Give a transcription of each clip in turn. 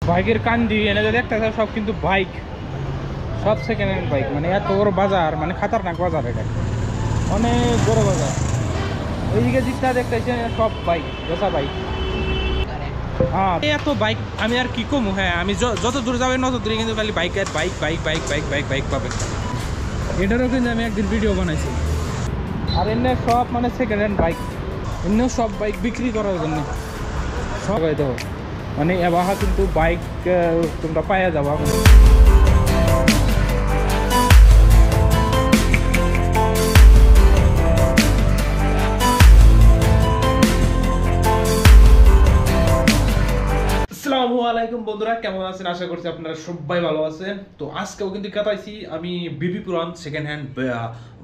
বাইকের কান্দি এনে যে দেখতেছে সব কিন্তু বাইক, সব সেকেন্ড হ্যান্ড বাইক। মানে এত বড় বাজার, মানে খাতারনাক বাজার, এটা অনেক বড় বাজার। ওইদিকে দিকটা দেখতেছে সব বাইক, বেচা বাইক। হ্যাঁ, এত বাইক আমি আর কি কমু। হ্যাঁ, আমি যত দূর যাবেন তত দূরে কিন্তু খালি bike bike bike bike bike bike bike পাবেন। এটারও কিন্তু আমি একদিন ভিডিও বানাইছি। আর এমনি সব মানে সেকেন্ড হ্যান্ড বাইক, এমনিও সব বাইক বিক্রি করার জন্য সব হয়তো মানে এবার কিন্তু বাইক তোমরা পাইয়া যাবা। আসসালামু আলাইকুম বন্ধুরা, কেমন আছেন? আশা করছি আপনারা সবাই ভালো আছেন। তো আজকেও কিন্তু কাটাইছি আমি বিবি পুরান সেকেন্ড হ্যান্ড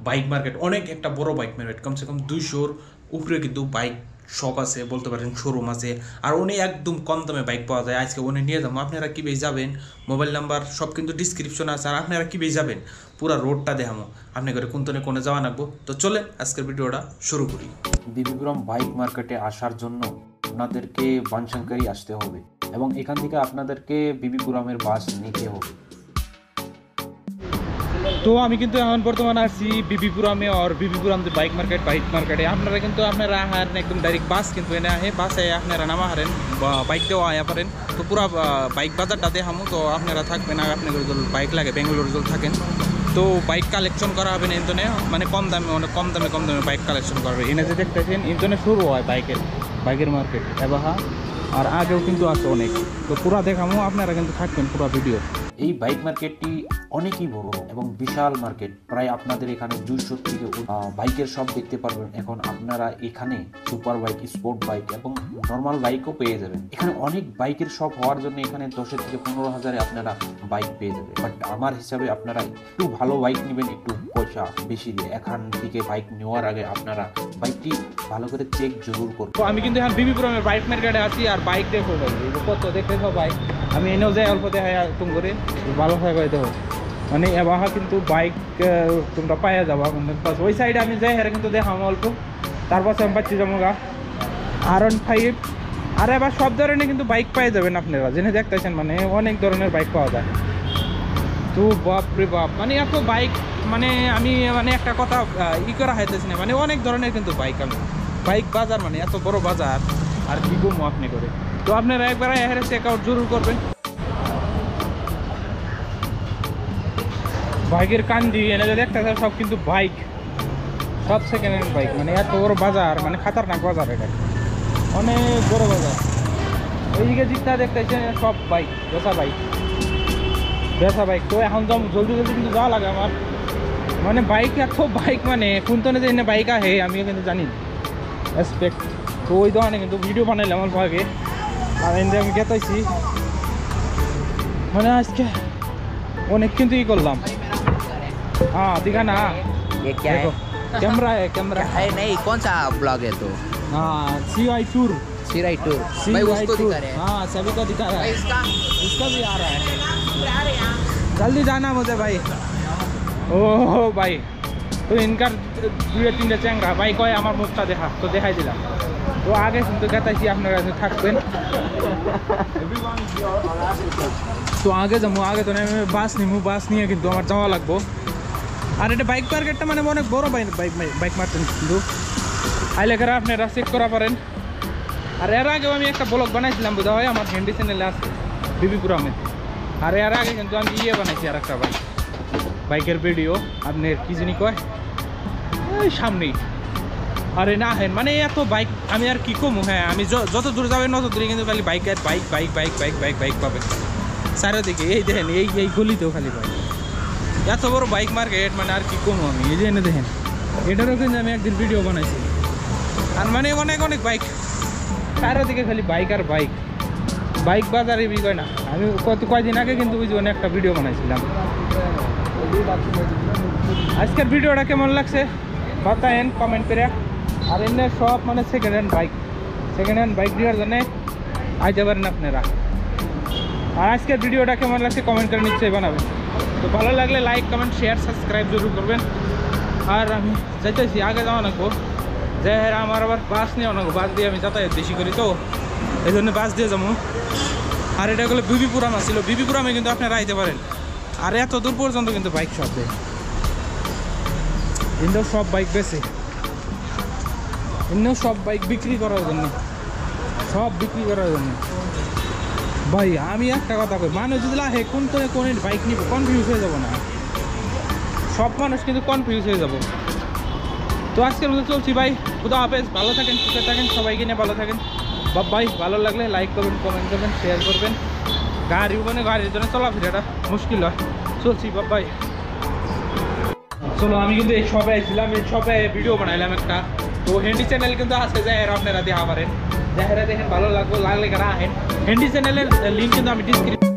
বাইক মার্কেট। অনেক একটা বড় বাইক মার্কেট, কমসে কম 200-র উপরে কিন্তু বাইক শপ আছে, বলতে পারেন শোরুম আছে। আর উনি একদম কম দামে বাইক পাওয়া যায়। আজকে উনি নিয়ে যাবো। আপনারা কীভাবে যাবেন, মোবাইল নাম্বার সব কিন্তু ডিসক্রিপশনে আছে। আর আপনারা কীভাবে যাবেন, পুরো রোডটা দেখামো আপনি করে কোনে যাওয়া নাকবো। তো চলে আজকের ভিডিওটা শুরু করি। বিবি পুরান বাইক মার্কেটে আসার জন্য আপনাদেরকে বানশঙ্করি আসতে হবে এবং এখান থেকে আপনাদেরকে বিবি পুরামের বাস নিতে হবে। তো আমি কিন্তু এখন বর্তমানে আসছি বিবি পুরামে। আর বিবি পুরাম যে বাইক মার্কেটে আপনারা কিন্তু আপনারা হারেন একদম ডাইরেক্ট বাস কিন্তু এনে আহে, বাসে আপনারা নামা হারেন, বাইক দেওয়া আয়া পারেন। তো পুরা বাইক বাজারটা দেখামো। তো আপনারা থাকবেন, আর আপনাদের বাইক লাগে বেঙ্গালুরু যদি থাকেন তো বাইক কালেকশন করা হবে ইন্তনে, মানে কম দামে, অনেক কম দামে বাইক কালেকশন করা হবে। এনে যে দেখতেছেন ইন্তনে শুরু হয় বাইকের মার্কেট এবার। আর আগেও কিন্তু আছে অনেক। তো পুরা দেখামো, আপনারা কিন্তু থাকবেন পুরো ভিডিও। এই বাইক মার্কেটটি অনেকই বড় এবং বিশাল মার্কেট। প্রায় আপনাদের এখানে 200 থেকে বাইকের সব দেখতে পারবেন। এখন আপনারা এখানে সুপার বাইক, স্পোর্ট বাইক এবং নর্মাল বাইকও পেয়ে যাবেন। এখানে অনেক বাইকের শপ হওয়ার জন্য এখানে 10 থেকে 15 হাজারে আপনারা বাইক পেয়ে যাবেন। বাট আমার হিসাবে আপনারা একটু ভালো বাইক নেবেন, একটু পয়সা বেশি দিয়ে। এখান থেকে বাইক নেওয়ার আগে আপনারা বাইকটি ভালো করে চেক জরুর করবেন। তো আমি কিন্তু এখন বিবি পুরামের বাইক মার্কেটে আছি। আর বাইক দেখো ভাই, কত দেখতেছ বাইক। আমি এনেও যাই অল্প দেখাই তুম করে ভালো থাকবে দেখো। মানে এবার কিন্তু বাইক তোমরা পাইয়া যাবা। ওই সাইডে আমি যাই হ্যাঁ কিন্তু দেখাম অল্প। তারপর আমি পাচ্ছি যেমন R15। আর এবার সব ধরনের কিন্তু বাইক পাই যাবেন আপনারা, জেনে দেখতেছেন। মানে অনেক ধরনের বাইক পাওয়া যায়। তো বাপরে বাপ, মানে এত বাইক, মানে আমি মানে একটা কথা করা হইতেছি না, মানে অনেক ধরনের কিন্তু বাইক। আমি বাইক বাজার মানে এত বড় বাজার, আর কি কমো আপনি করে। তো আপনারা একবার এখানে চেক আউট জরুর করবেন। বাইকের কান্দি এনে যে দেখতেছে সব কিন্তু বাইক, সব সেকেন্ড হ্যান্ড বাইক। মানে এত বড় বাজার, মানে খাতারনাক বাজার, এটা অনেক বড় বাজার। ওইদিকে দিকটা দেখতেছে সব বাইক, বেচা বাইক। তো এখন জলদি কিন্তু যাওয়া লাগে আমার। মানে বাইক এত বাইক, মানে কোনতনে যে এনে বাইক আহে আমিও কিন্তু জানি এক্সপেক্ট। তো ওই দোকানে কিন্তু ভিডিও বানাইলাম অল্প আগে। আর এনে আমি গেতাইছি, মানে আজকে অনেক কিন্তু করলাম। हाँ दिखा ना, ये क्या है? कैमरा है नहीं, कौन सा ब्लॉग है तो? हाँ CY टूर सिराई टूर भाई, उसको दिखा रहे हैं। हाँ सभी को दिखा रहा है, इसका भी आ रहा है। जल्दी जाना मुझे भाई। ओह भाई, तो इनका 2-3 चैंगरा भाई कय আমার মুখটা দেখা, তো দেখাই দিলাম। তো আগে কিন্তু গেতাইছি, আপনারা থাকবেন। তো আগে যাবো, আগে তো আমি বাস নিবো, বাস নিয়ে কিন্তু আমার যাওয়া লাগবো। আর এটা বাইক মার্কেটটা মানে অনেক বড় বাইক মার্কেট কিন্তু আইলে করে আপনারা চেক করা পারেন। আর এর আগেও আমি একটা ব্লগ বানাইছিলাম, বোধ হয় আমার হিন্দি চ্যানেলে আছে বিবি পুরামে। আর এর আগে কিন্তু আমি বানাইছি আর একটা বাইকের ভিডিও, আপনার কি জানি কয় ওই সামনেই। আরে না হেন, মানে এত বাইক আমি আর কি কমু। হ্যাঁ, আমি যত দূর যাবেন তত দূরে কিন্তু খালি bike bike bike bike bike bike bike পাবেন চারিদিকে। এই দেখেন, এই গলিতেও খালি বাইক। এত বড় বাইক মার্কেট, মানে আর কি কমু আমি। এই যে এনে দেখেন, এটারও কিন্তু আমি একদিন ভিডিও বানাইছি। আর মানে অনেক বাইক চারিদিকে খালি বাইক আর বাইক বাজারে কয় না। আমি কয়দিন আগে কিন্তু ওই যে একটা ভিডিও বানাইছিলাম। আজকের ভিডিওটা কেমন লাগছে বাতায়েন কমেন্ট করে। আর এমনি সব মানে সেকেন্ড হ্যান্ড বাইক দেওয়ার জন্য আইতে পারেন আপনারা। আর আজকের ভিডিওটা কেমন লাগছে কমেন্ট করে নিশ্চয়ই বানাবেন। তো ভালো লাগলে লাইক, কমেন্ট, শেয়ার, সাবস্ক্রাইব জরুর করবেন। আর আমি যাইতেছি, আগে যাওয়া লাগবো যে আমার আবার বাস নিয়ে অনেক, বাস দিয়ে আমি যাতায়াত বেশি করি, তো এই জন্য বাস দিয়ে যাবো। আর এটা হলো বিবিপুরাম ছিল, বিবিপুরামে কিন্তু আপনারা আইতে পারেন। আর এত দূর পর্যন্ত কিন্তু বাইক শপ দেয়, কিন্তু সব বাইক বেছে, এমনিও সব বাইক বিক্রি করার জন্য, সব বিক্রি করার জন্য। ভাই আমি একটা কথা কই, মানুষ যদি লাহে কোন বাইক নিব কনফিউজ হয়ে যাব না, সব মানুষ কিন্তু কনফিউজ হয়ে যাব। তো আজকের মতো চলছি ভাই, খুদা হাফেজ, ভালো থাকেন, সুস্থ থাকেন, সবাইকে নিয়ে ভালো থাকেন। ভাই ভালো লাগলে লাইক করবেন, কমেন্ট করবেন, শেয়ার করবেন। গাড়ির জন্য চলাফেরাটা মুশকিল হয়। চলছি ভাই, চলো। আমি কিন্তু এই শপে আইছিলাম, এই শপে ভিডিও বানাইলাম একটা। তো হেন্ডি চ্যানেল কিন্তু আছে, যাহের আপনারা দেখা পারেন, যাহেরা দেখেন ভালো লাগলে কারা আহেন। হেন্ডি চ্যানেলের লিঙ্ক কিন্তু আমি ডিসক্রিপশন